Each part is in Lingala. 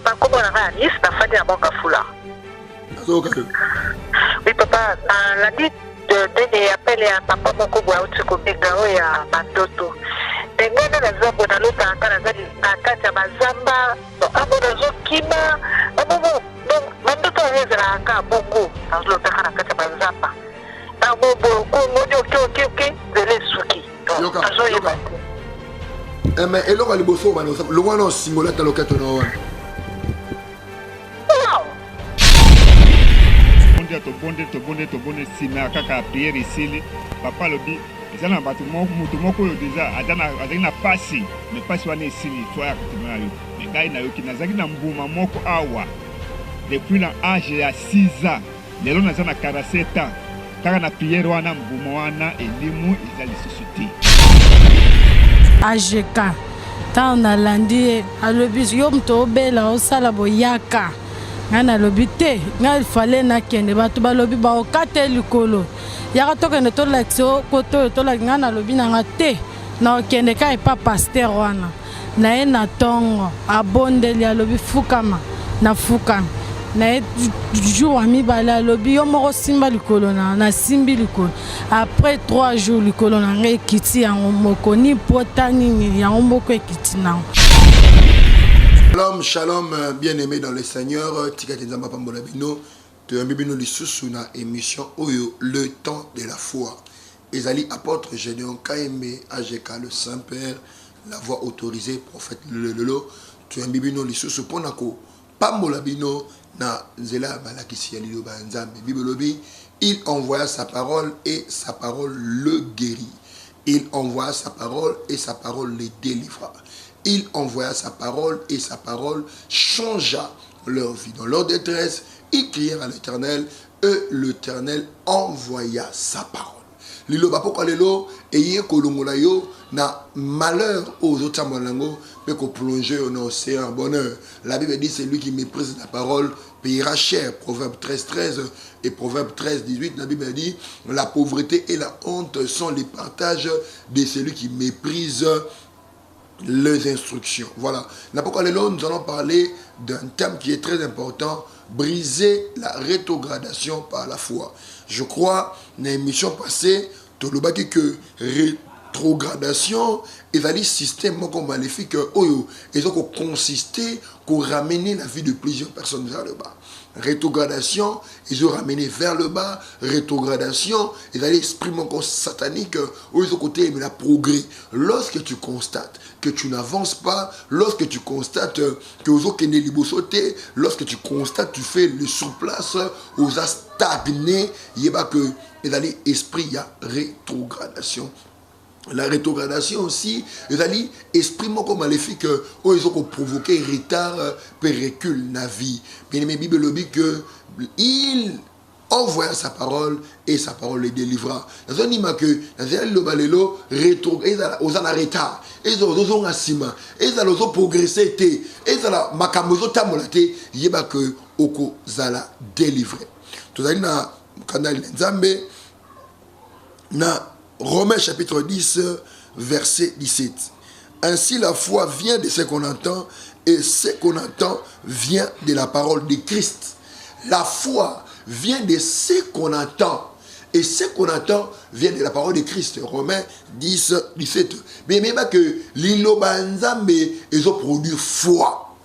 papa, comment on a Nice, la famille à Bangafula. Oui, papa, la dit de appeler à papa Mokobo à Otsukomegao et à Mandoto. Et moi, dans la zone, dans l'autre, dans la zone, à Katia Mazamba, à Monazo Kima, à Momo, donc, Mandoto est à Kabongo, dans l'autre, à Katia Mazamba. À Mobo, ok, de l'Esuki. Mais et là, le bosso, le one on simulate à l'occasion. Tobonde sima kaka prière ici papa lobi ezana batu mutu moko yo déjà azana na pasi mais pasi wana esili toi ya kutumana yo mais gai na yo kinazaki na mbuma moko awa depuis l'âge ya 6 ans lelo naza na 47 ans kaka na prière wana mbuma wana elimu ezali société AGK ta na landi alobi yo mto obela osala boyaka ngana lobi te ngal fale na kende batu balobi ba okate likolo yaka to kende to laxo koto to la ngana lobi na ngate na kende kai pa pasteur wana na e na tongo abondeli alobi fukama na fukama na e jour ami bala lobi yo moko simba likolo na simbi likolo après 3 jours likolo na ngai kiti yango moko ni potani ni yango moko ekiti na Shalom, shalom, bien-aimés dans le Seigneur. Tikatenzamba Pambolabino, tu as mis sous na émission Oyo, le temps de la foi. Ezali apôtre Gédéon Kaime, AGK le Saint-Père, la voix autorisée, prophète Lelelo, tu as mis sous Ponako, Pambolabino, na Zela Balakisi Yalido Banzambe, Bibelobi, il envoya sa parole et sa parole le guérit. Il envoya sa parole et sa parole les délivra. Il envoya sa parole et sa parole changea leur vie. Dans leur détresse, ils crièrent à l'Éternel et l'Éternel envoya sa parole. Lilo bapoka lelo eye kolongola yo na malheur aux autres malango mais qu'on plonge dans l'océan bonheur. La Bible dit c'est lui qui méprise la parole payera cher. Proverbe 13:13 et Proverbe 13:18. La Bible dit la pauvreté et la honte sont les partages de celui qui méprise les instructions. Voilà. Nous allons parler d'un thème qui est très important, briser la rétrogradation par la foi. Je crois, dans l'émission passée, tu as dit que rétrogradation est un système maléfique et ont consisté à ramener la vie de plusieurs personnes vers le bas. Rétrogradation, ils ont ramené vers le bas. Rétrogradation, ils ont l'esprit satanique où ils ont côté mais la progrès. Lorsque tu constates que tu n'avances pas, lorsque tu constates que aux autres sauter, lorsque tu constates que tu fais le surplace, aux stagné, il y a que l'esprit, il y a rétrogradation. La rétrogradation aussi, ils esprit maléfique où ils ont provoqué retard, recul na vie. Bien aimé, Bible dit que il envoya sa parole et sa parole les délivra. Dans un ima que dans un balelo rétrograde, ils ont un retard, ils ont un ciment, ils ont progressé, ils ont makamozo tamolate, il y a que oko zala délivré. Tout ça na canal Nzambe na Romains chapitre 10, verset 17. Ainsi la foi vient de ce qu'on entend et ce qu'on entend vient de la parole de Christ. La foi vient de ce qu'on entend et ce qu'on entend vient de la parole de Christ. Romains 10, 17. Mais même que l'ilo banzambe ils ont produit foi.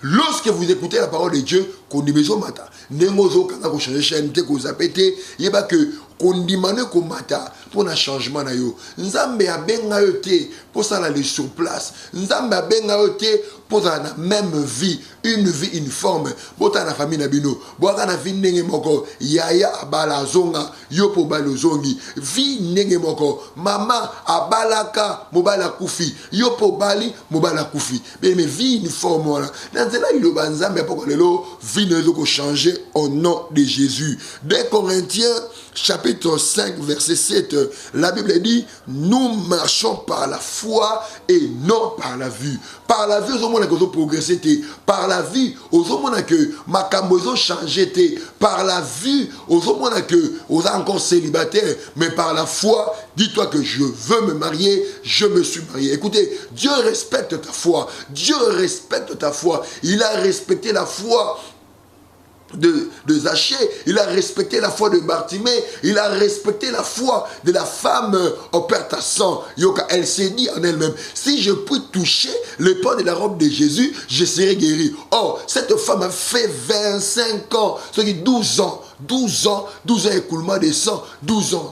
Lorsque vous écoutez la parole de Dieu, qu'on dit maison mata, nengozo quand vous changez chaîne, que vous appelez, il y a que qu'on demande qu'on mata pour un changement na yo. Nzambe a benga yote pour ça aller sur place. Nzambe a benga yote pour la même vie, une vie uniforme. Bota na famille na bino, boka na vie ndenge moko, yaya abala zonga, yo po balo zongi. Vie ndenge moko, mama abalaka mobala kufi, yo po bali mobala kufi. Mais vie uniforme wala. Nanzela ilo banzambe poko lelo vie vie ne doit changer au nom de Jésus. 2 Corinthiens chapitre 5 verset 7, la Bible dit, nous marchons par la foi et non par la vue. Par la vue, aux hommes qui ont progressé, par la vue, aux hommes que ma cambozo ont changé, par la vue, aux hommes que vous êtes encore célibataire, mais par la foi, dis-toi que je veux me marier, je me suis marié. Écoutez, Dieu respecte ta foi. Dieu respecte ta foi. Il a respecté la foi de Zachée, il a respecté la foi de Bartimée, il a respecté la foi de la femme au père Tassan. Elle s'est dit en elle-même, si je puis toucher le pan de la robe de Jésus, je serai guéri. Or, cette femme a fait 25 ans, ce qui 12 ans écoulement de sang, 12 ans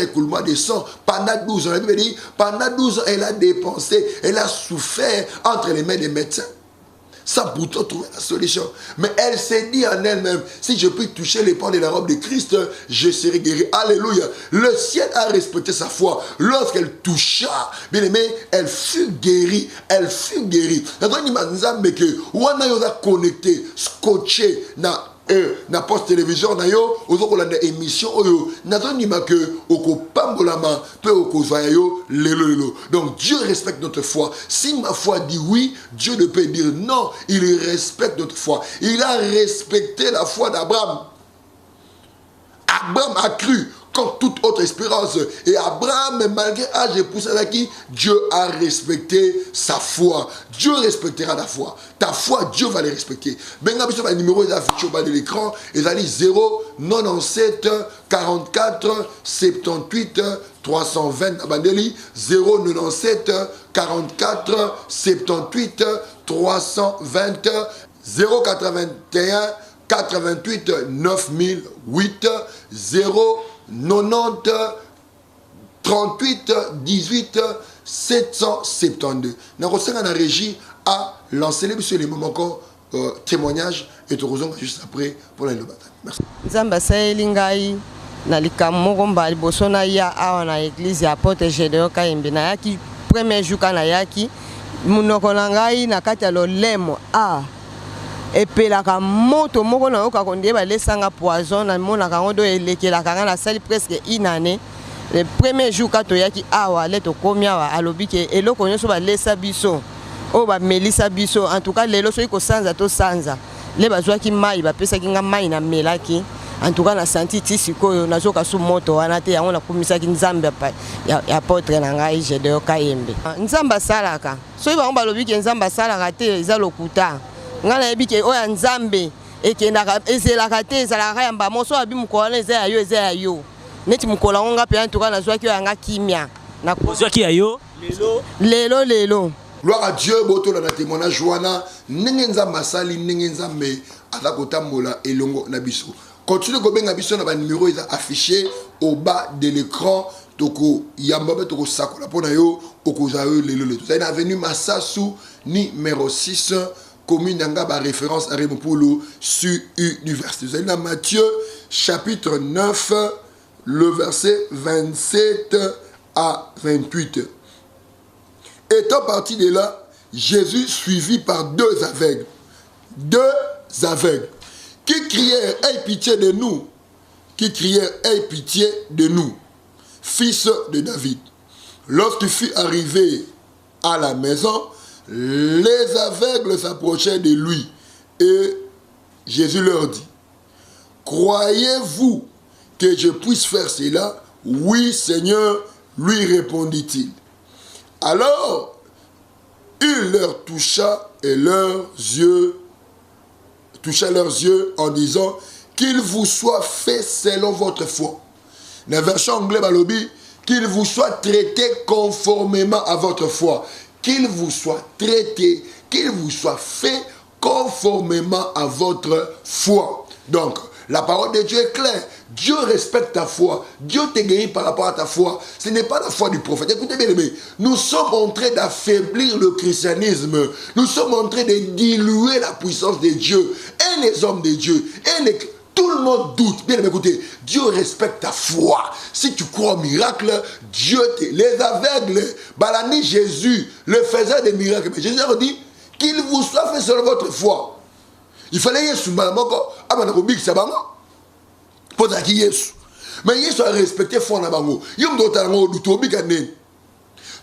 écoulement de sang, pendant 12 ans, la Bible dit, pendant 12 ans, elle a dépensé, elle a souffert entre les mains des médecins, sans pourtant trouver la solution. Mais elle s'est dit en elle-même, si je peux toucher les pans de la robe de Christ, je serai guéri. Alléluia. Le ciel a respecté sa foi. Lorsqu'elle toucha, bien aimé, elle fut guérie. Elle fut guérie. On a connecté, scotché, na post télévision na yo ozoko la émission oyo nazonima que okopambolama pe okozwa yo lelo. Donc Dieu respecte notre foi. Si ma foi dit oui, Dieu ne peut dire non. Il respecte notre foi. Il a respecté la foi d'Abraham. Abraham a cru comme toute autre espérance. Et Abraham, malgré âge et poussé à qui, Dieu a respecté sa foi. Dieu respectera ta foi. Ta foi, Dieu va les respecter. Benga biso ba numéro est affiché au bas de l'écran. Ils ont dit 097 44 78 320. Abandeli 097 44 78 320 081 88 9008 090 38 18 772. Nous avons la régie à lancer les moments encore témoignage et tu rejoins juste après pour la bataille. Merci. Nzamba saelingai na likamoko mbali bosona ya awa na église apôtre Gédéon Kayembe na yaki premier jour kana yaki munoko na ngai na kati ya lolemo epelaka moto moko na yoka konde balesanga poison na mona kango do elekelaka nga na sali presque une année. Le premier jour kato yaki awa leto komia wa alobi ke eloko nyonso balesa biso o ba melisa biso en tout cas lelo soki ko sanza to sanza le bazwaki mai bapesa ki nga mai na melaki en tout cas na senti tisikoyo nazoka su moto wana te yango na kumisaki nzambe ya apôtre na ngai Gédéon Kayembe. Nzamba salaka soki bango balobi ke nzamba salaka te eza lokuta ngana ebike oya nzambe ekendaka ezelaka te ezalaka yamba moso abi mukola eza ya yo neti mukola nga pe en tout cas nazwaki yanga kimia na kozwaki ya yo lelo. Gloire à Dieu, boto la témoignage wana nengenza masali nengenza me atakota mola elongo na biso. Continue ko benga biso na ba numéro est affiché au bas de l'écran. Toko yamba toko sakola pona yo okoza yo lelo. Ça est avenue Massassou numéro 6 commune d'Angaba référence à Remopolo sur université. Vous allez dans Matthieu chapitre 9 le verset 27 à 28. Étant parti de là, Jésus suivi par deux aveugles qui crièrent, aie pitié de nous, fils de David. Lorsqu'il fut arrivé à la maison, les aveugles s'approchaient de lui et Jésus leur dit, croyez-vous que je puisse faire cela? Oui, Seigneur, lui répondit-il. Alors, il leur toucha leurs yeux en disant qu'il vous soit fait selon votre foi. Dans la version anglaise, balobi, qu'il vous soit traité conformément à votre foi. Qu'il vous soit traité, qu'il vous soit fait conformément à votre foi. Donc, la parole de Dieu est claire. Dieu respecte ta foi. Dieu te guérit par rapport à ta foi. Ce n'est pas la foi du prophète. Écoutez bien, nous sommes en train d'affaiblir le christianisme. Nous sommes en train de diluer la puissance de Dieu. Et les hommes de Dieu. Tout le monde doute. Bien écoutez, Dieu respecte ta foi. Si tu crois au miracle, Dieu te... Les aveugles, Balani Jésus le faisait des miracles. Mais Jésus a dit qu'il vous soit fait selon votre foi. il fallait yesu mbala moko abana kobikisa bango mpo zalaki yesu mais yesu a respecté fond na bango yo moto otala ngo odutu obika nini.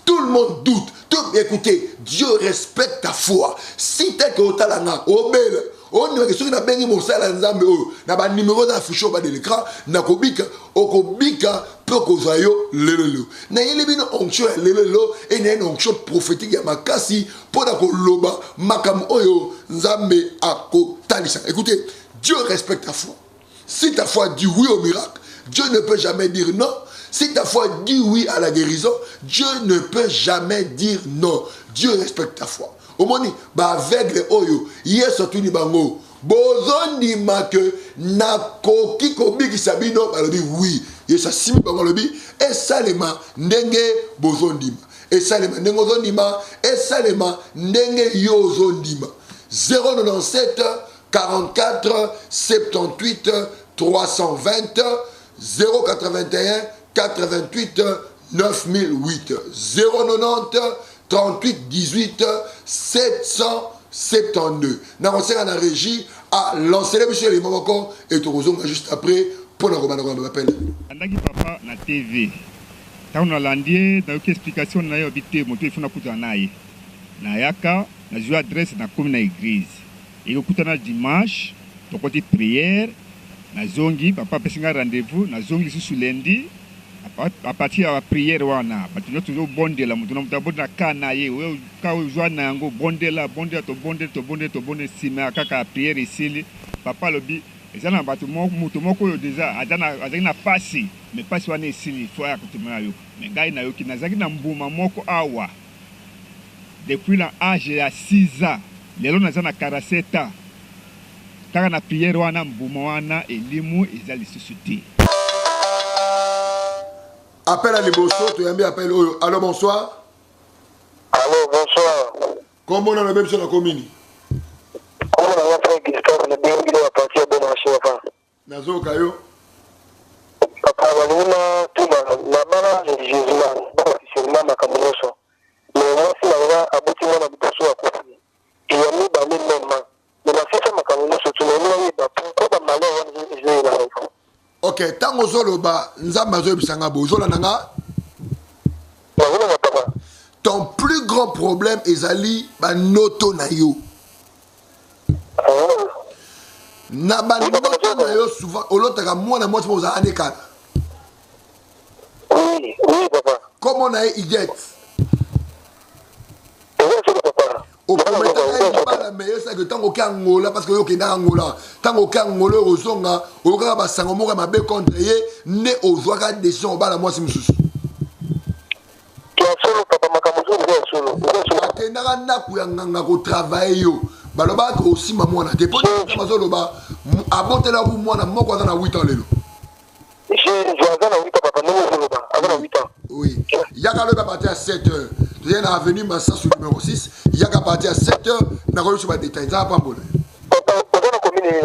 Tout le monde doute. Écoutez, Dieu respecte ta foi. Si tu es que tu as au bel, on ne peut pas bengi mon sala nzambe o na ba numéro d'affiche au bas de l'écran na kobika okobika pour que zayo lelelo. Na yele bino onction lelelo et na onction prophétique ya makasi pour na koloba makam oyo nzambe akotalisa. Écoutez, Dieu respecte ta foi. Si ta foi dit oui au miracle, Dieu ne peut jamais dire non. Si ta foi dit oui à la guérison, Dieu ne peut jamais dire non. Dieu respecte ta foi. Au moment ba aveugle oyo, yeso tuni bango. Bozondi ma que na koki kobiki sabino balobi oui. Yesa simi bango lobi et salema ndenge bozondi ma. Et salema ndenge ozondima et salema ndenge yozondima. 097 44 78 320 081 88 9008 090 38 18 772. Nous avons la régie à lancer les messieurs les moments et tout le juste après pour nous appel. Andaki papa na TV. Tant on a landé dans une explication na yobité moto ifuna kuta naye. Na yaka na joue adresse na commune na église. Et au kuta na dimanche, to côté prière na zongi papa pesinga rendez-vous na zongi sous lundi. À partir de la prière, on a toujours bondé la mouton, on a bondé la canaille, quand on joue na yango bondé la bondé to bondé si mais à la prière ici, papa le bi, les gens ont mouton moko déjà, adana passé, mais pas sur ici, il faut accompagner yo. Mais gars na yo qui na zaki na mbuma moko awa. Depuis l'âge de 6 ans, les gens na 47 ans. Quand na prière wana mbuma wana elimu ezali suscité. Appel à Liboso, tu as mis appel. Allô, bonsoir. Allô, bonsoir. Comment on a le même sur la commune? Comment on a fait Christophe, le bien qu'il a parti de la chef. Nazo Kayo. Papa, tout la mala de Jésus, officiellement ma camouflage. Mais moi, si la loi a bouti mon habitation à Kofi, il y a mis dans les mêmes mains. Mais la fête, ma camouflage, tu l'as mis dans pourquoi ma malheur, je l'ai là. Ok, tant que Zoloba, Nzambazo Bisangabo, Zolananga. Ton plus grand problème est Ali Banoto Nayo. Na Banoto Nayo souvent, Olotaka moi moi pour ça aneka. Oui, papa. Comment on a Iget? Au premier temps, mais c'est que tant aucun Angola parce que yo kenda Angola, tant aucun Angola ozonga, oka ba sangomo ka mabe contre ye, ne ozwaka décision bala moi si mususu. Ki solo papa makamuzo ndio solo. Akenda na kuyanga ko travailler yo. Baloba ko aussi maman na dépôt mazoloba abotela ku mwana moko na 8 ans lelo. Je azana 8 ans papa, non zoloba, azana 8 ans. Oui. Yaka le partir à 7 heures. Tu viens à avenue Massa sur numéro 6. Yaka partir à 7 heures. Na ko sur détail. Ça pas bon. Papa, on a commune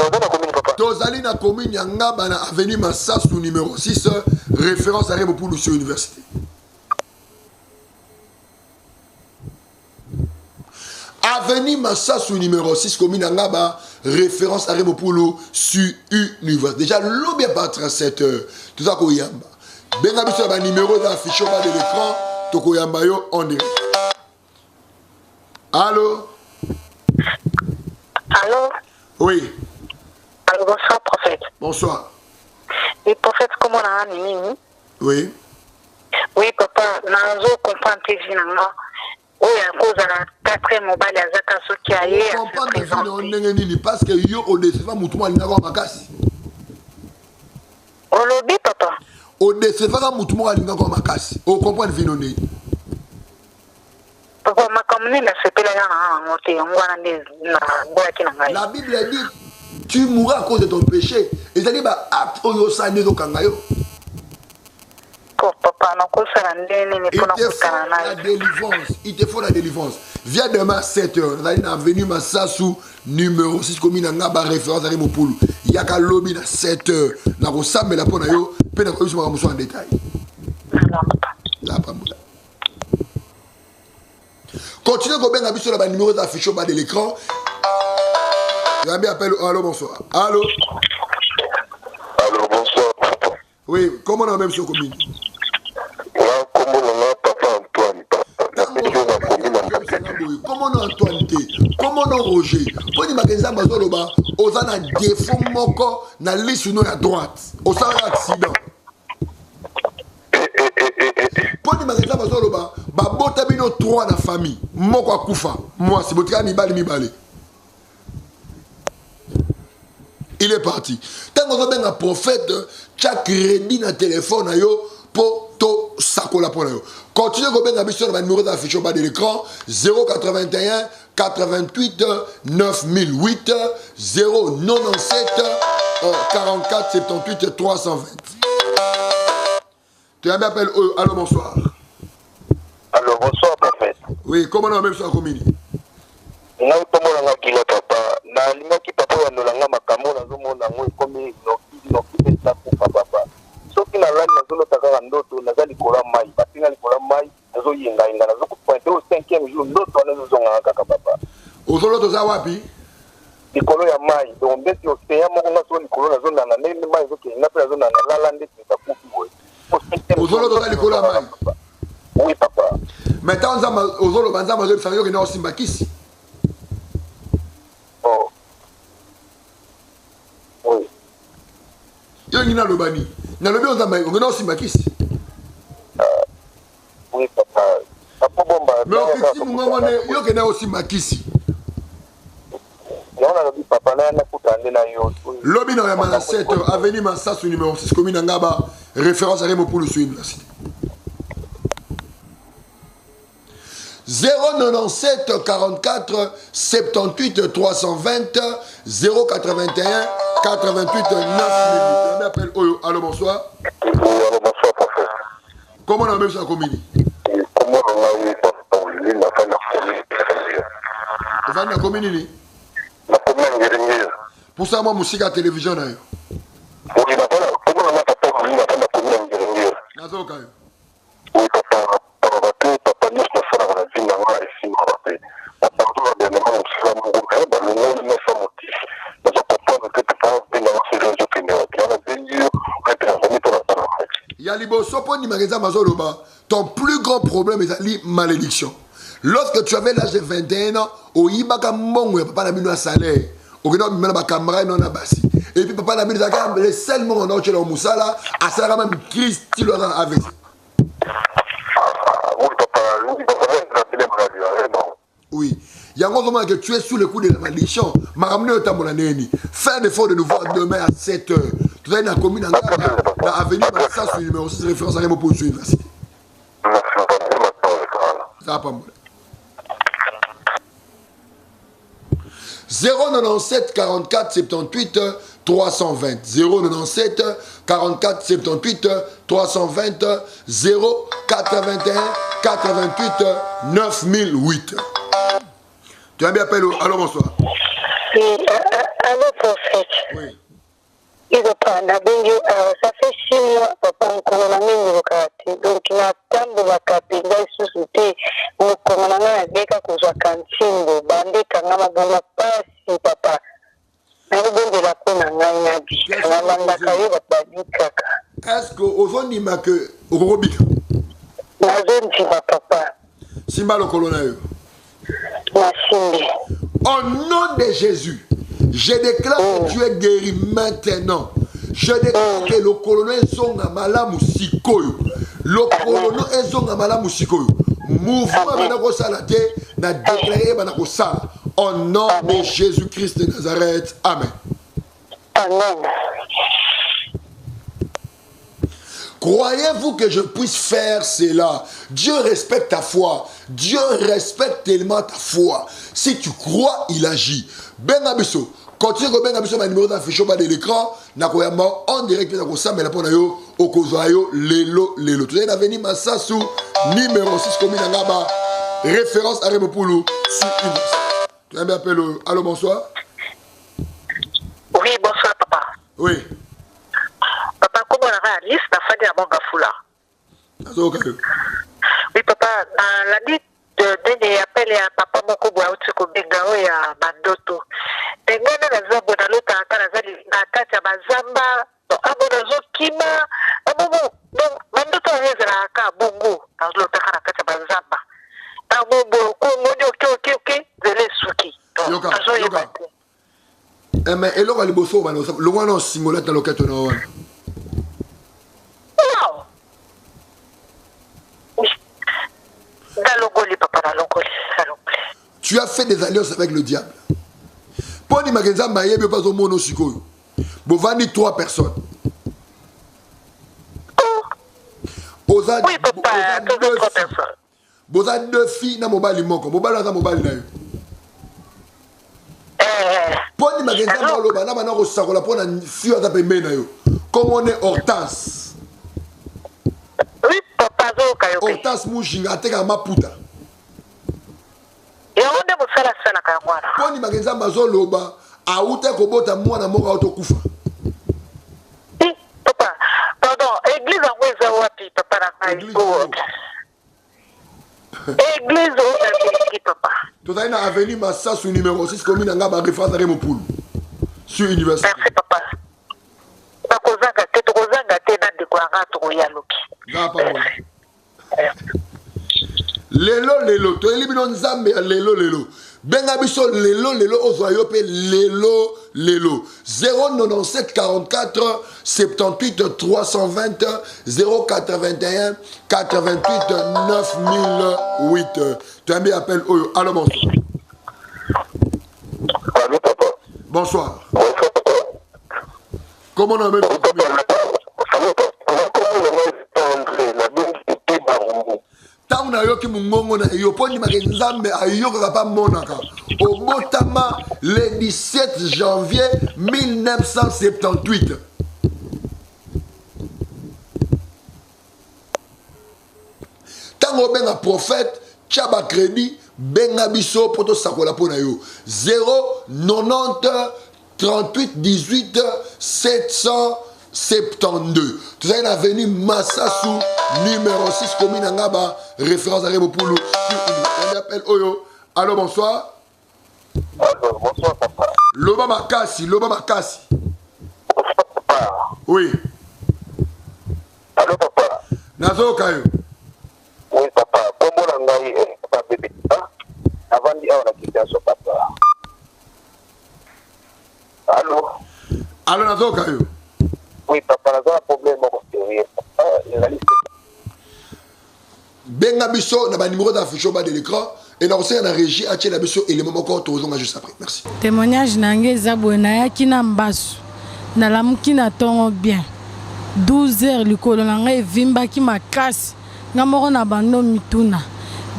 papa. Tozali na commune yanga bana avenue Massa sur numéro 6, référence à Remo pour sur université. Avenue Massa sur numéro 6 commune yanga référence à Remo pour sur université. Déjà l'eau bien partir à 7 heures. Tout ça ko yamba. Benga biso ba numéro d'affiche au bas de l'écran. Toko yamba yo on direct. Allô? Allô? Oui. Allô, bonsoir, prophète. Bonsoir. Oui, prophète, comment on a animé? Oui. Oui, papa, nazo comprendre tes vinanga. Oui, à cause de la 4e mobile, à Zaka Sokiaye. Je comprends que c'est parce que yo au décevant moutouma linga makasi. Au lobby, papa. Au décevant moutouma linga makasi. Au comprendre vinone. Papa, ma commune n'a fait pas la montée. La Bible dit tu mourras à cause de ton péché. Et ça dit bah acte oyo sané do kangayo. Papa, non, ça la délivrance. Il te faut la délivrance. Viens demain à 7h. On est avenue Massassou, numéro 6, commune Ngaba, référence à Rimopoulou. Il y a qu'à lobby à 7h. Nous avons ça, mais la peau, nous avons en détail. Là, pas moula. Continuez à bien sur le numéro d'affiche au bas de l'écran. Yambi appelle. Allô, bonsoir. Allô. Allô, bonsoir. Oui, comment on a même sur commune? Comment on a papa Antoine? Comment on a Antoine T? Comment on a Roger? Pour dire que Zamba Zoloba, on a un défaut moko na liste à droite. On a un accident. Pour dire que Zamba Zoloba, babota bino 3 na famille. Moko akufa. Moi, c'est votre ami Mibale. Il est parti. Tant qu'on a un prophète, chaque crédit dans le téléphone, pour tout sacola pour nous. Continuez à bien sur le numéro d'affiche au bas de l'écran 081 88 9008 097 44 78 320. Tu as bien appelé. Allô, bonsoir. Allô, bonsoir, prophète. Oui, comment on a même sur la commune? Non, comment on a dit papa? Na lima ki papa wa nolanga makambo na zo mona ngoi komi no ki pesa ku papa. Soki na lani na zo lotaka ndoto na zali kola mai, batinga likola mai, na zo yenga na zo ku pointe au 5e jour ndoto na zo zonga kaka papa. Ozolo to za wapi? Likolo ya mai, donc mbesi océan moko na zo likolo na zo na na nene mai zo ke na pe zo na na lala ndeti ta ku boy. Ozolo to za likolo ya mai. Oui papa. Maintenant ozolo banza mazo bisango ke na osimba kisi. Oh. Oui. Yo ngina lobani. Na lobi onzamba ngona osimba kisi. Oui papa. Papa bomba. Mais ofisi mungongone yo ke na osimba kisi. Yo na lobi papa na kutande na yo. Lobi na ya mana 7 avenue Massasu numéro 6 commune Ngaba référence à Remo pour le suivre la cité. 097 44 78 320 081 88 9 appelle Oyo. Allô, bonsoir. Oui, allô, bonsoir, prophète. Comment on a même ça commune? Comment on a eu papa Oli na fin na commune? Vous avez la commune? La commune Ngeringi. Pour ça, moi, musique télévision. Oui, na fin comment on a papa Oli na fin na commune Ngeringi. Nazoka. Oui, papa. Papa nous na fin na vie na ngwa ici na papa. Papa nous bien na mon sala mon groupe ba le na sa motif. Na so comprendre que papa bien na se réseau que na na bendio que na venir pour la parole. Yalibo sopo ni mageza mazoloba. Ton plus grand problème est la malédiction. Lorsque tu avais l'âge de 21 ans, au Ibaka Mongo, papa n'a mis un salaire. Au Guinée, il y a un camarade non abassi. Et puis papa n'a mis le seul moment où tu es au Moussala, à ça, même Christ, tu l'as avec. Oui, papa, oui. Il y a un moment que tu es sous le coup de la malédiction. Ma ramené au temps faire l'effort de nous voir demain à 7h. Tu es dans la commune en Gaba, dans l'avenue Massa, sur le numéro 6, référence à Remo pour l'université. Ça va pas mal. 097 44 78 320 097 44 78 320 081 88 9008. Tu as bien appelé. Allô, bonsoir. Oui, allô, prophète. Oui. Il va prendre la benjo. Ça fait 6 mois, papa, on commence à me faire. Donc, il y a tant de vacances, il y a sous-souté. On commence à me faire que je cantine, bandé, quand on a besoin de passer, papa. Est-ce que au fond il m'a que Robika? Simba le colonel. Au nom de Jésus, je déclare que tu es guéri maintenant. Je déclare que le colonel son amala musikoyo. Le colonel est son amala musikoyo. Mouvement banako salate na déclaré banako sala. Au nom de Jésus-Christ de Nazareth. Amen. Amen. Croyez-vous que je puisse faire cela? Dieu respecte ta foi. Dieu respecte tellement ta foi. Si tu crois, il agit. Ben Abisso. Continue que Ben Abisso ma numéro d'affiche au bas de l'écran. Nakoyama en direct na ko samela pona yo okozayo lelo. Tu es venu Massasu numéro 6 commune Ngaba. Référence à Remopoulou sur une. Tu as bien appelé. Allô, bonsoir. Oui, bonsoir, papa. Oui. Papa, comment on a liste la fin de la banque foula? Oui, papa, la liste de appel à papa Mokobo Autiko Begao et à Bandoto. Et ndengene naza bona lota ata naza na kati ya bazamba abona zokima abubu mandoto ezalaka bongo nazolota kana kati ya bazamba abubu kongo oke zele suki yoka mais eloko liboso bana longwa na singola ta loketo na wana tu as fait des alliances avec le diable. Poni magenza mayebi pas au mono sikoyo. Bovani 3 personnes. Oui papa, 3 personnes. Boza 2 filles na mobali moko. Mobali na mobali na yo. Poni magenza maloba na bana ko sakola pona fille za pembe na yo. Comme on est Hortense. Oui papa zo kayo. Hortense mujinga teka maputa. Poni magenza mazoloba aute kobota mwana moko autokufa. Papa, pardon, église en weza wapi papa na église papa. Tout à avenue Massasu numéro 6 commune ngaba référence à Remopoul. Sur université. Merci papa. Tokozanga te na dekoranga to yaloki. Ngapa bona. Lelo to elibino nzambe ya lelo benga biso lelo ozwa yo pe lelo 097 44 78 320 081 88 9008. Tu as mis appel oyo. Allô bonsoir. Allô papa. Bonsoir. Comment on appelle tant na yoki mungongo na yo poni makenzambe ayoka pa monaka obotama le 17 janvier 1978 tango benga prophète tchaba crédit benga biso poto sakola pona yo 090 38 18 772. Tout ça est avenue Massasu numéro 6 commune Angaba référence à Remopoulou. On appelle Oyo. Allô bonsoir. Allô bonsoir papa. Loba Makasi. Oui. Allô papa. Nazo Kayo. Oui papa. Comment on a eu papa bébé avant d'y avoir la question papa. Allô. Allô Nazo Kayo. Oui, papa, on a un problème. Benga biso na ba numéro d'affichage bas de l'écran et na conseil na régie a tient la biso élément encore tozonga juste après. Merci. Témoignage nange zabona yaki na mbasu na lamuki na tongo bien 12h likolo nanga evimba ki makasi ngamoko na bando mituna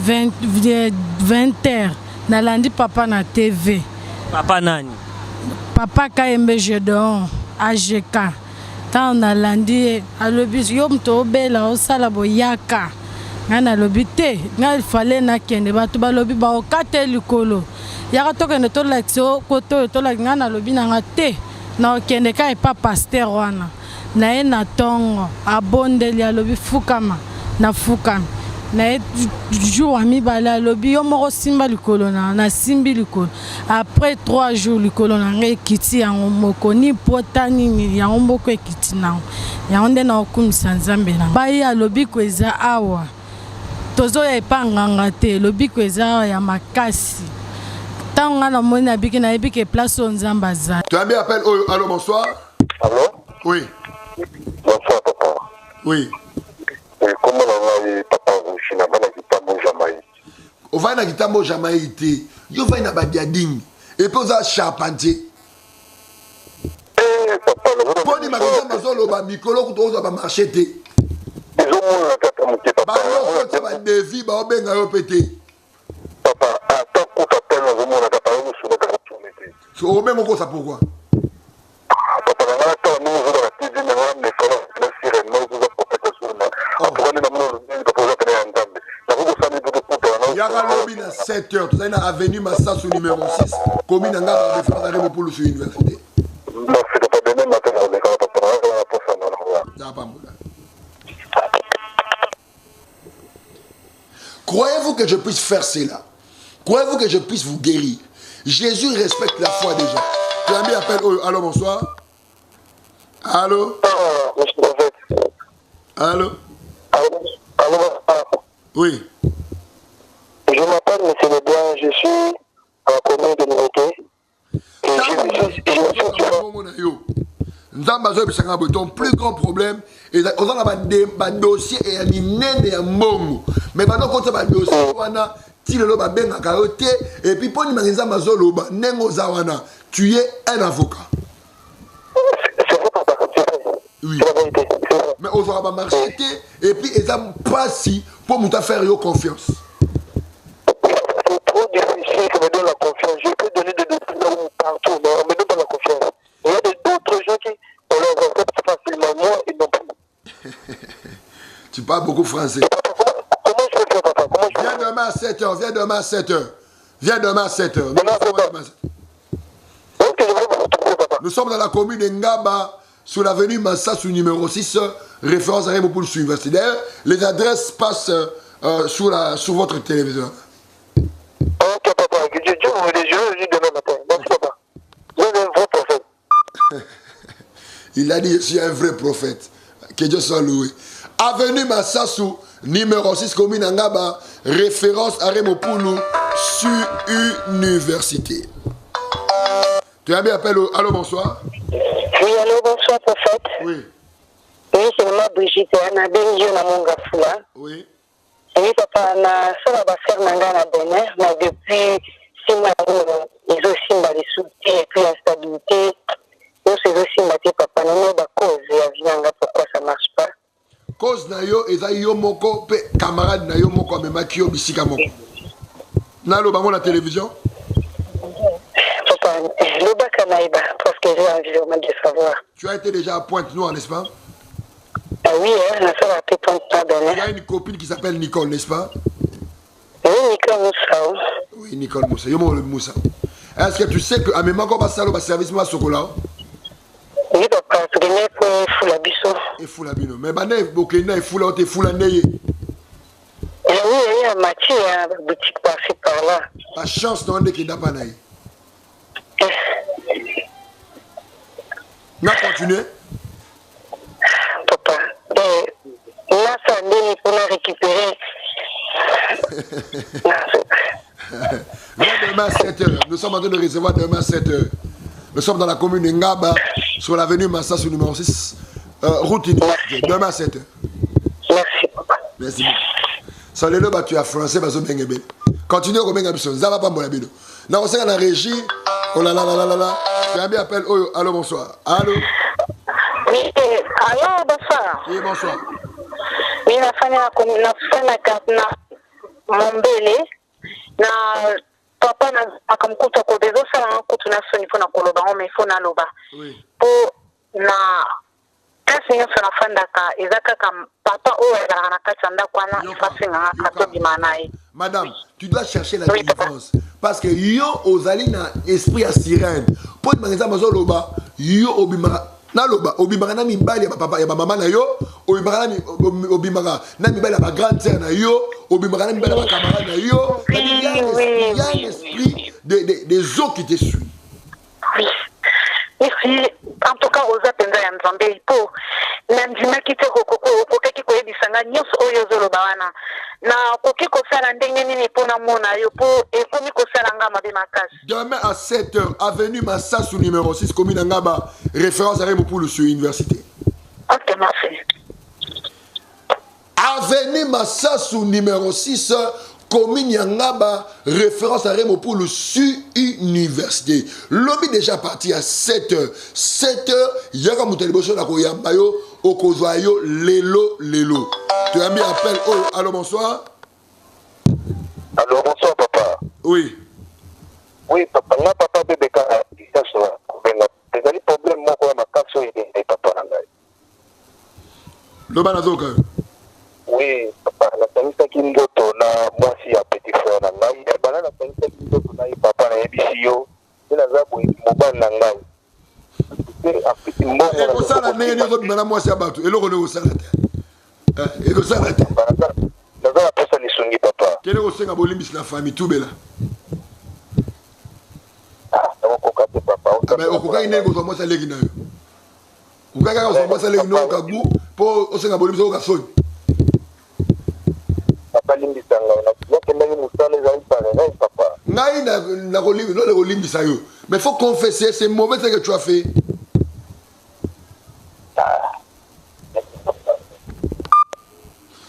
20h nalandi papa na TV. Papa nani? Papa Kayembe Jedon AGK. Tant nalandi alobi yo mto obela osala boyaka. Ngana lobite ngal fale na kende batu balobi ba okate likolo. Yaka tokende to laxo koto to la ngana lobi na te na kende kai pa pasteur wana. Na e na tongo abondeli alobi fukama na fukama. Na jour ami bala lobi yo moko simba likolo na simbi likolo après 3 jours likolo na ngai kiti yango moko ni potani ni yango moko ekiti na yango nde na okumisa nzambe na bai alobi ko eza awa tozo ya epanganga te lobi ko eza awa ya makasi tanga na moni na biki na ebike place on nzamba za. Tu as bien appel Oyo. Allô bonsoir. Allô. Oui. Bonsoir papa. Oui. Comment on a eu papa Rushina bana kitambo Jamaïque. On va na kitambo Jamaïque. Yo va na badiading. Et puis ça charpentier. Papa le Poni makosa mazolo ba mikolo kutoza ba marché te. Ils ont mon tata mon papa. Ba yo ko ba devi ba obenga yo pété. Papa attends qu'on t'appelle mon tata nous sur le tourner. So o même ko ça pourquoi? Papa la attends nous on va te dire mais mais faut la sirène nous on va porter sur moi. Après nous nous pas poser tenir entendre. La vous savez de tout. Yaka lobby na 7h, tout ça na avenue Massasu numéro 6, commune Ngaba référence à Remopoulou sur université. Non, c'est pas demain matin on est capable de prendre la poste en là. Croyez-vous que je puisse faire cela? Croyez-vous que je puisse vous guérir? Jésus respecte la foi des gens. Tu as mis appel. Allô, bonsoir. Allô? Monsieur le prophète. Allô? Allô, Oui. je m'appelle Monsieur Leblanc, je suis à la commune de Ninoké. Ton plus grand problème est un dossier et un mongo. Mais maintenant, quand tu as un dossier, et puis pour tu es un avocat. C'est vrai, papa, c'est vrai. Oui. C'est la vérité. Mais on va marcher et puis ils n'ont pas si pour nous faire confiance. C'est trop difficile qu'on me donne la confiance. Je peux donner des documents partout, mais on ne me donne pas la confiance. Il y a d'autres gens qui on leur accepte facilement, moi, ils n'ont plus. Tu parles beaucoup français. Papa, comment je peux faire, papa? Comment je peux Viens faire? demain à 7h, viens demain à 7h. Viens demain à 7h. Nous sommes dans la commune de Ngaba, sur l'avenue Massassou numéro 6, référence à Rémopoul sur l'université. D'ailleurs, les adresses passent sur votre téléviseur. Ok, papa, que Dieu vous les yeux demain matin. Merci, papa. Vous êtes un vrai prophète. Il a dit, je suis un vrai prophète. Que Dieu soit loué. Avenue Massassou, numéro 6, commune de Ngaba, référence à Rémopoul sur université. Tu as bien appelé. Allô, bonsoir. Oui, allô, bonsoir, prophète. Oui. Oui, c'est moi, Brigitte. Anna Benjo na Mongafula. Oui. Oui, papa, na ça va faire nanga na Bénin. Mais depuis 6 mois, ils ont aussi les soutiens et puis l'instabilité. Nous, c'est aussi ma papa. Nous avons cause. Pourquoi ça ne marche pas? Cause na yo, eza yo moko, pe camarade na yo moko, amema ki yo bisika moko. Na lo bango la télévision? Papa, le bac à Naïba, parce que j'ai envie vraiment de savoir. Tu as été déjà à Pointe-Noire, n'est-ce pas? Ah oui, la soeur a fait Pointe-Noire. Tu as une copine qui s'appelle Nicole, n'est-ce pas? Oui, Nicole Moussa. Oui, Nicole Moussa. Yo Moussa. Est-ce que tu sais que Amema ko ba salo ba service ma sokola? Oui, papa, tu connais pour Fula Bisso. Et Fula Bino. Mais bana bokena e Fula te Fula neye. Oui, il y a Mathieu, une boutique par-ci par-là. La chance non de ki dapa na ye. On a continué. Papa, là, ça donne pour la récupérer. Viens demain à 7h. Nous sommes en train de recevoir demain à 7h. Nous sommes dans la commune de Ngaba, sur l'avenue Massassou numéro 6, route université. Demain à 7h. Merci, papa. Merci beaucoup. Salut le tu as français, parce que tu continue au Benga Bisson. Ça va pas mon abino. Là, on sait dans la régie. Oh là là là là là là. Tu as bien appel. Oh, allô, bonsoir. Allô. Oui, allô, bonsoir. Oui, bonsoir. Oui, la fin de la commune, la fin de la carte, Mombele, na papa na akamkuta ko bezo sala kutu na soni fona koloba o me fona loba. Oui. Po na kasi nyo sona fandaka ezaka kam papa o ya na katanda kwana ifasinga kato bimanai. Madame, tu dois chercher la délivrance. Parce que yo ozali na esprit à sirène. Pour te manza mazo loba, yo obimara na loba, obimara na mibali ya papa ya mama na yo, obimara na obimara na mibali ya grande sœur na yo, obimara na mibali ya camarade na yo. Il y a un esprit des eaux qui te suivent. Oui. Ici, en tout cas, aux appels ya Nzambe po nandima kite kokeki koyebisanga nyonso oyo ozoloba wana na koki kosala ndenge nini mpona mona yo po ekomi kosala nga mabe makasi. Demain à 7h, avenue Massassou numéro 6, commune Ngaba, référence à Rémopoul sur université. Ok, merci. Avenue Massassou numéro 6, commune Ngaba, référence à Rémopoul sur université. Lobby déjà parti à 7h. 7h, yaka muteliboso na koyamba yo, okozwa yo lelo. Tu as mis appel. Oh, allô, bonsoir. Allô, bonsoir, papa. Oui. Oui, papa, nga papa bébé ka distance wa kubenga. Ezali problème moko ya makaso ide papa na ngai. Loba na zoka. Oui, papa, natangisaki ndoto na mwasi ya petit frère na ngai. Bana natangisaki ndoto na ye papa na yebisi yo. Naza boye mobali na ngai. ekosala ndenge nini ekobima mwasi ya bato eloko nde ekosala te ekosala te naza napesa lisungi papa kende kosenga bolimbisi na famille tubela nakokoka te papa Mais au cas où il y a un moi ça légui na yo. Au cas où moi ça légui no kagu pour au senga boliso ka son. Papa limbisa nga na kenda ni musale za ipale na papa. Ngai na kolimbi no le kolimbisa yo. Mais faut confesser c'est mauvais ce que tu as fait.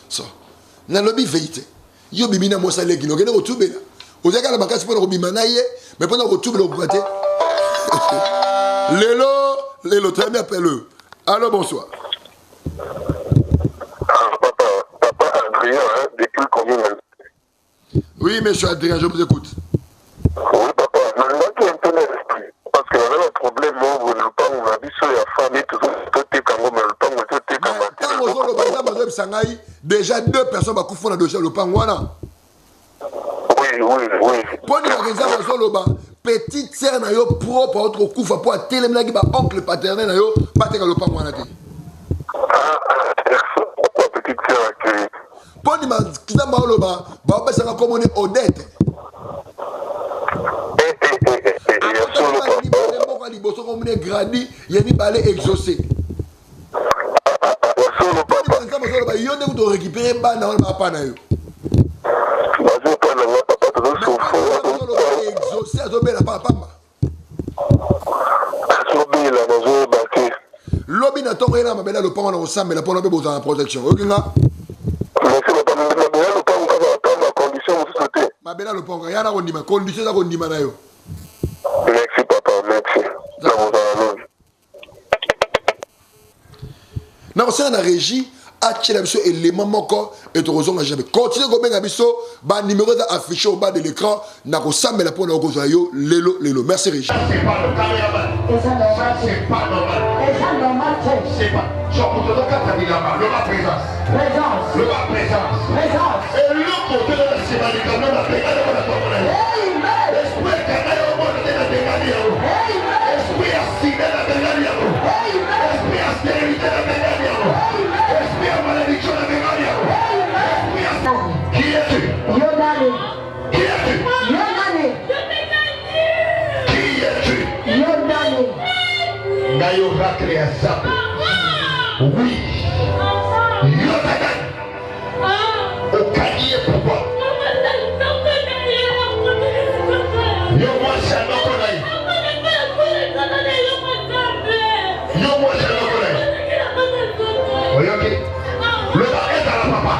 So. Na lobi vérité. Yo bimina mo ça légui no kende ko tubela. Ozaka la makasi pour ko bimana ye mais pour ko tubela ko kate. Lélo, très bien appelle-le. Allô, bonsoir. Papa Adrien, hein, depuis combien de temps? Oui, monsieur Adrien, je vous écoute. Oui, papa, je suis un peu l'esprit. Parce que j'avais un problème, moi, vous ne pas, on a dit sur la famille, tout est comme mais le temps, tout est comme déjà 2 personnes qui font la dossier le pangwana. Oui. Pour nous, petite sœur na yo propre autre kufa pour télémena ki ba oncle paternel na yo pateka le pangwana te. Pourquoi petite sœur qui pour ni ma kizamba loba ba ba sanga comme on est Odette. Liboso comme on est grandi yeni balé exaucé. Yo ne vous récupérer ba na ba na yo. Exaucé à Zobé la papa. Lobby n'a pas rien à ma belle le pont au sang, mais la pont a besoin de protection. Ok, là? Ma belle le pont, il y a une condition à condition. Merci, papa, merci. Non, c'est la régie. Attirer biso élément moko et te raison jamais continuer comme benga biso ba numéro affiché au bas de l'écran na ko samela pour na ko yo lelo merci Régis. C'est pas le caméraman. Ça c'est pas normal. C'est pas. Genre pour te donner la présence. Le présence. Et le côté de la série quand même la pégade de la tournée. Esprit canal au monde de la pégade. Esprit assis de la pégade. Esprit astérité de la pégade. Qui es-tu? Yodane. Qui es-tu? Yodane. Qui es-tu? Yodane. Nayo raclé à ça. Oui. Yodane. Au canier pourquoi? Yo moi c'est un okonaï. Yo moi c'est un okonaï. Oyoki. Le bas est à la papa.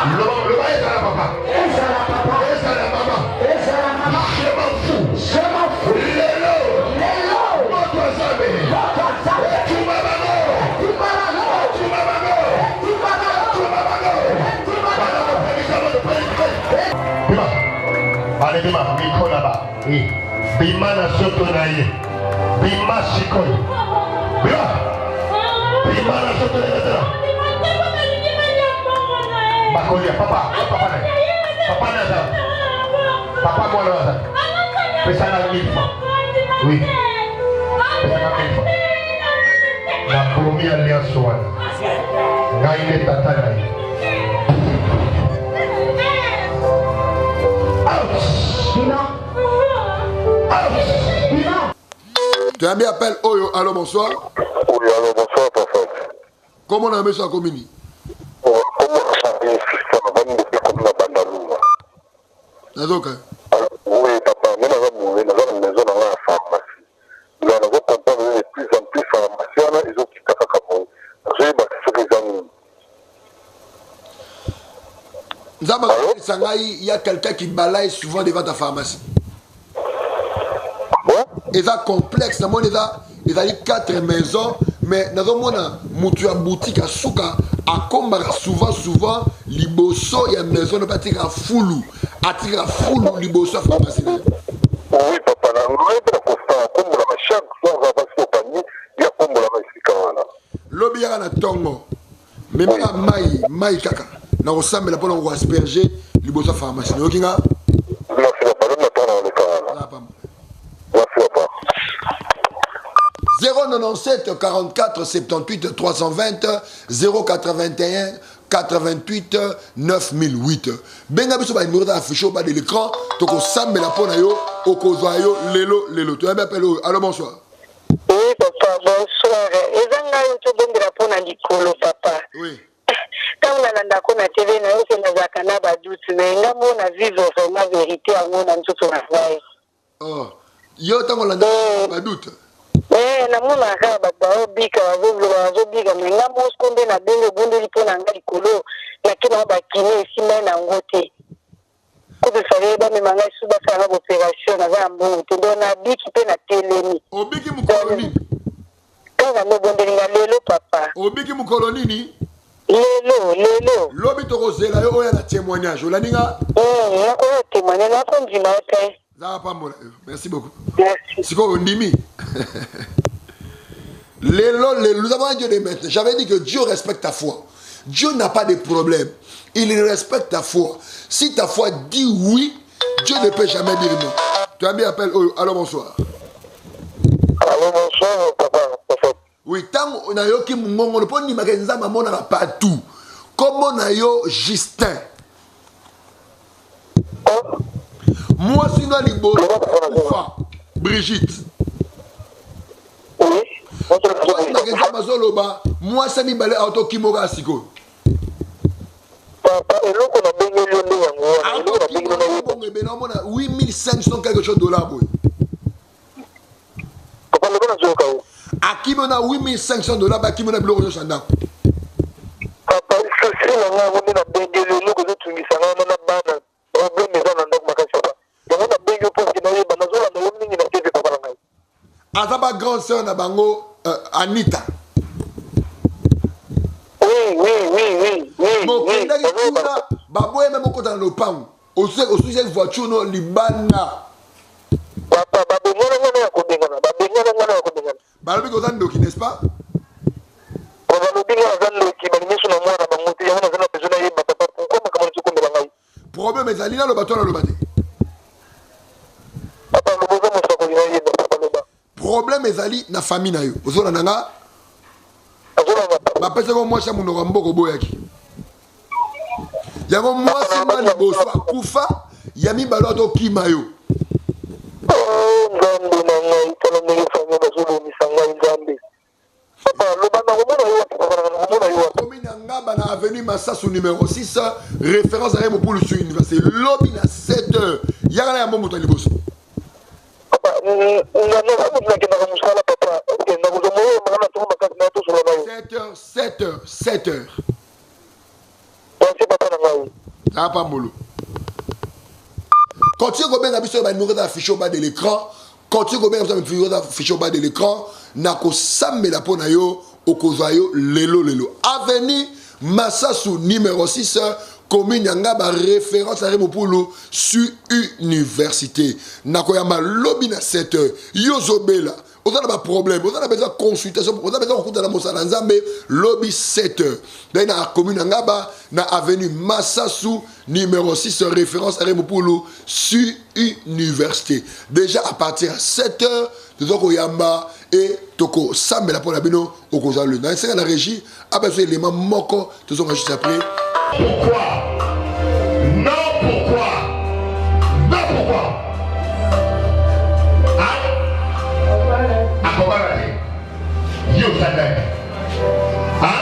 Le bas est à la papa. Est à la maman. Je m'en fous. Lélo. Votre zamé. Tu allez, Bima, micro là-bas. Bima na soto na ye. Bima shikoi. Bima na soto na ye. Bakolia, papa Nazar. Papa moi Nazar. Fais ça dans 1000 francs. Oui. Fais ça dans 1000 francs. La première alliance one. Gaïne tata naï. Tu as bien appelé Oyo, allô bonsoir. Oui, allô bonsoir papa. Comment on a mis ça comme ini? Oui, papa, nous avons une maison dans la pharmacie. Nous avons comprendre de plus en plus pharmaciens, ils ont quitté la Cameroun. J'ai eu il y a quelqu'un qui balaye souvent devant ta pharmacie. Il y a complexe, il y a 4 maisons, mais nous avons une boutique à Souka, à Komara, souvent, Liboso, il y a une maison de bâtir à Foulou. Attire Foulou, Liboso, pharmacie. Oui, papa, chaque fois, on va passer au panier, il y a comme la ici. L'objet y a un tongo, mais maï kaka. Nous sommes là pour nous asperger, Liboso, pharmacie. Merci, papa, nous attendons le cas. Merci, papa. 097 44 78 320 081 88 9008. Benga biso ba numéro affiché au bas de l'écran. Toko sambela pona yo Okozoyo, Lelo. Tu as bien appelé. Allô, bonsoir. Oui, papa, bonsoir. Ezanga yoto bondira pona likolo, papa. Oui. Quand on a ndako na TV na yo na zakana ba doute mais nga mona vivre vraiment vérité à mona ntutu na vai. Oh. Yo tango la ba doute. Na mona ka ba ba bika wazo bika mais nga mo skonde na benge bunde lipona nga likolo na kina ba kine sima na ngote. Ko be fare ba me manga suba fara opération na ba mbo te dona biki pe na telemi. Obiki mu koloni. Quand mo bonde nga lelo papa. Obiki mu koloni ni. Lelo. Lobi to rozela yo oya na témoignage. Olaninga? Nako témoignage na ko ndima te. Ça pas mon. Merci beaucoup. Merci. C'est quoi ondimi? Nous avons un Dieu de maître. J'avais dit que Dieu respecte ta foi. Dieu n'a pas de problème. Il respecte ta foi. Si ta foi dit oui, Dieu ne peut jamais dire non. Tu as mis appel. Allô, bonsoir. Allô, bonsoir, papa. Oui, tant on a eu qui m'ont le point de magasin, maman n'a pas tout. Comme on a eu Justin. Moi, sinon, les beaux. Brigitte. Oui. Moi, ça m'y balait auto qui m'aura siko. Papa, et l'eau qu'on a baigné le nez. 8500 quelque chose de dollars. Papa, le bon a joué au à qui m'en a 8500 dollars, à qui m'en a bloqué le chandail. Papa, il faut que on a baigné le nez, que tu me dis, ça n'a pas banane. On a baigné dans le magasin. On a baigné pour qu'il y ait des bananes, on a baigné dans le magasin. Azaba grande sœur na bango Anita. Oui. Mon kenda ki kuna baboye même ko dans le pan. Au sujet voiture no libana. Papa, babengana ya kodengana. Balobi ko zando ki n'est-ce pas? Papa, balobi ko zando ki banimeso na mwana bangote yana zana bezona yeba papa pourquoi makamana tsukombela ngai. Problème ezali na lo bato na lo bate. Papa, lo boza mosa ko yeba papa loba. Problème ezali na famille na yo. Ozona nanga bapesa ko mwasi munoko mboko boyaki. Yango mwasi na liboso akufa ya mibalo to kima yo. Ngambe na ngai tala mele fanya bazolo misanga ngambe. Papa, loba na komona yo komona yo. Commune Ngaba na avenue Massassou numéro 6, référence à Remo pour le sur université. Lobby na 7h. Yagala ya moto liboso. Papa, na na kina musala papa. Okay, na kuzo moyo magana tu makasi na tu solo nayo. 7h. Merci papa na ngai. Ça pas molo. Continue à bien habituer à numéro d'affiche au bas de l'écran. Continue à bien habituer à numéro d'affiche au bas de l'écran. Nako samme la ponayo au kozayo lelo. Avenue Massassou numéro 6. Commune Ngaba référence à Remopulu sur université. Nakoyama lobby na 7h. Yozobela. On a pas problème. On a besoin de consultation. On a besoin de la Moussa Nzambe. Lobby 7h. Dans la commune Ngaba, na avenue Massassou numéro 6 référence à Remopulu sur université. Déjà à partir de 7h, Toko Yamba et Toko Sambela pour la bino au Kozalo. Dans la régie, à besoin d'éléments moko, tout ça juste après. Pourquoi? Non, pourquoi? Hein? À comment Yo Zandani. Hein?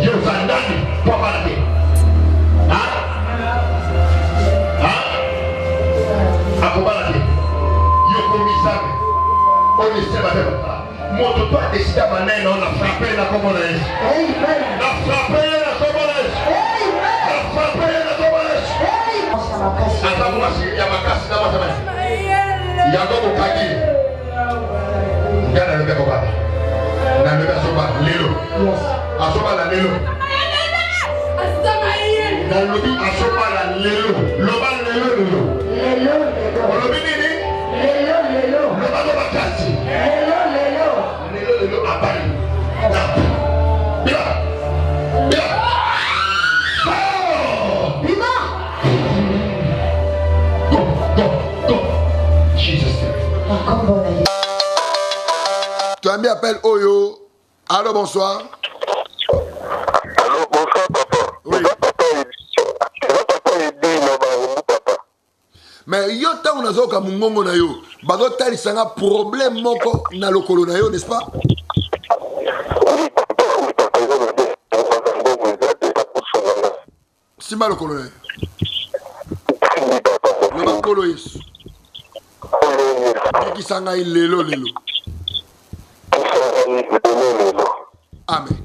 Yo Zandani, pourquoi? Hein? À comment Yo commissaire. On est sévère. Mon toto a décidé à maner, on a frappé la communauté. On a frappé la communauté. On a frappé la communauté. Attends, moi, il y a ma casse dans ma semaine. Il y a d'autres kaki. Il y a le bécoba. La levée à soba, l'élo. À soba, la l'élo. La lobby à soba, la l'élo. Loba, l'élo. On le bénit. Loba, loba, kasi. Le Abali. Bien. Go. Jesus. Tu as mis appel Oyo. Allô, bonsoir. Allô, bonsoir papa. Oui. Papa est dit papa. Mais yo ta on azoka mungongo na yo. Bazo talisanga problème moko na lokolo na yo, n'est-ce pas? Simba lokolo na yo. Le bakolo yesu. Qui sanga lelo lelo. Amen.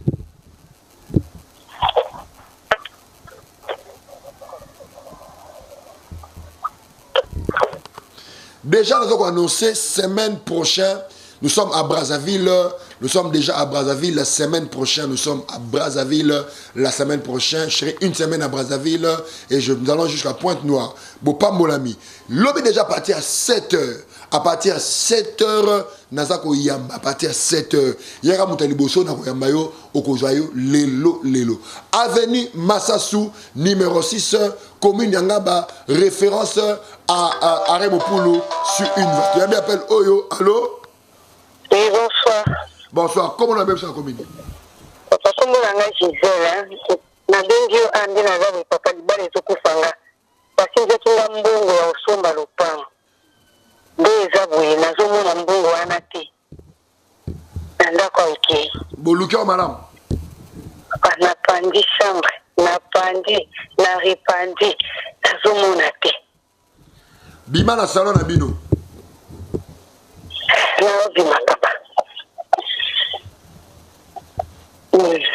Déjà, nous avons annoncé semaine prochaine, nous sommes à Brazzaville. Nous sommes déjà à Brazzaville la semaine prochaine. Nous sommes à Brazzaville la semaine prochaine. Je serai une semaine à Brazzaville et nous allons jusqu'à Pointe-Noire. Bopa Molami. L'homme est déjà parti à 7h. À partir de 7h, Nazako Yamba. À partir de 7h. Yara Moutaliboso, Nakoyambayo, Okozayo, Lelo, Lelo. Avenue Massassou, numéro 6, commune Yangaba, référence à Remopoulou sur une voie. Tu as bien appelé Oyo. Allô? Oui, bonsoir. Bonsoir. Comment on appelle ça la commune? Papa, comment on a Gisèle, na bengi andi na zabe papa libale zokufanga. Parce que j'ai tout mbongo ya osomba lopango. Ndeza boye nazomona mbongo wana te. Ndako oke. Boluka madame. Na pandi chambre, na pandi, na ripandi, nazomona te. Bima na salon na bino. Na bima papa.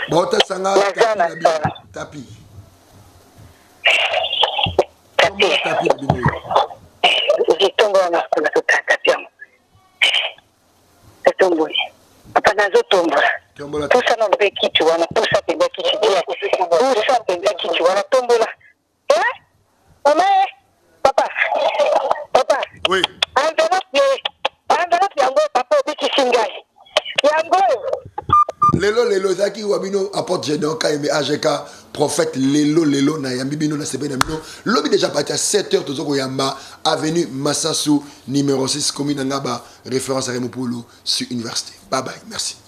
Bon, tu sanga tapis. Tapis bino. Zitombo na kuna tapis. Zitombo. Papa nazo tombo. Tout ça non beki tu wana, tout ça te beki tu. Tout ça te beki tu wana tombo là. Maman, papa. Papa. Oui. Enveloppe yango papa beki singai. Yango. Lelo zaki wabino apporte Gédéon Kaimbe AGK prophète Lelo na yambi bino na sebe na bino. Lobi déjà parti à 7h tozoko yamba avenue Massassou numéro 6 commune Ngaba référence à Remopoulou sur université. Bye bye, merci.